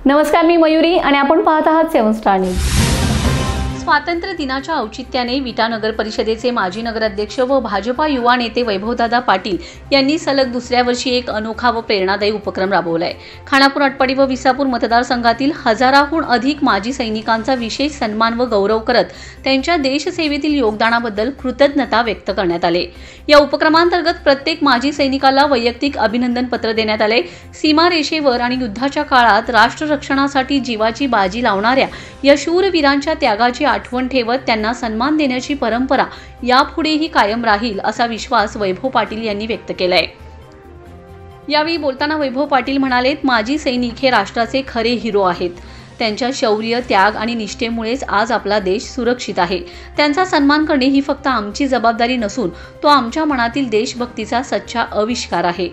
नमस्कार, मी मयुरी आणि आपण पाहत आहात 7 स्टार न्यूज। स्वातंत्र्य दिनाच्या औचित्याने विटा नगर परिषदेचे माजी नगराध्यक्ष व भाजपा युवा नेते वैभवदादा पाटील यांनी सलग दुसऱ्या वर्षी एक अनोखा व प्रेरणादायी उपक्रम राबवलाय। खानापूर, आटपाडी व विसापूर मतदारसंघातील हजाराहून अधिक माजी सैनिकांचा विशेष सन्मान व गौरव करत त्यांच्या देशसेवेतील योगदानाबद्दल कृतज्ञता व्यक्त करण्यात आली। या उपक्रमांतर्गत प्रत्येक माजी सैनिकाला वैयक्तिक अभिनंदन पत्र देण्यात आले। सीमा रेषेवर आणि युद्धाच्या काळात राष्ट्र रक्षणासाठी जीवाची बाजी लावणाऱ्या या शूरवीरांच्या त्यागाची आठवण ठेवत त्यांना सन्मान देण्याची परंपरा यापुढेही कायम राहील असा विश्वास वैभव पाटील यांनी व्यक्त केलाय। यावेळी बोलताना वैभव पाटील म्हणाले, माजी सैनिक हे राष्ट्राचे खरे हिरो आहेत। त्यांच्या शौर्य, त्याग आणि निष्ठेमुळेच आज आपला देश सुरक्षित आहे। त्यांचा सन्मान करणे ही फक्त आमची जबाबदारी नसून तो आमच्या मनातील देशभक्तीचा सच्चा आविष्कार आहे।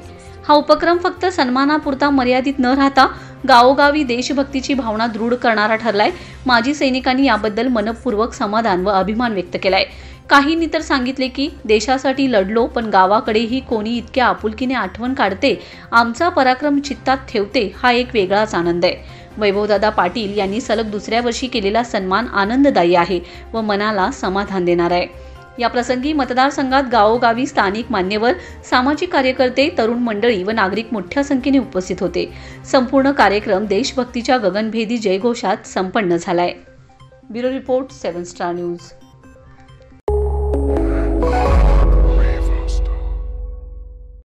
हा उपक्रम फक्त सन्मानापुरता मर्यादित न राहता गावोगावी देशभक्तीची भावना दृढ करणारा ठरलाय। माजी सैनिकांनी याबद्दल मनपूर्वक समाधान व अभिमान व्यक्त केलाय। काहींनी तर सांगितले की देशासाठी लढलो, पण गावाकडेही कोणी इतक्या आपुलकीने आठवण काढते, आमचा पराक्रम चित्तात ठेवते, हा एक वेगळाच आनंद आहे। वैभवदादा पाटील यांनी सलग दुसऱ्या वर्षी केलेला सन्मान आनंददायी आहे व मनाला समाधान देणारा आहे। या प्रसंगी मतदारसंघात गावोगावी स्थानिक मान्यवर, सामाजिक कार्यकर्ते, तरुण मंडळी व नागरिक मोठ्या संख्येने उपस्थित होते। संपूर्ण कार्यक्रम देशभक्तीच्या गगनभेदी जयघोषात संपन्न झालाय। Bureau report, 7 star news.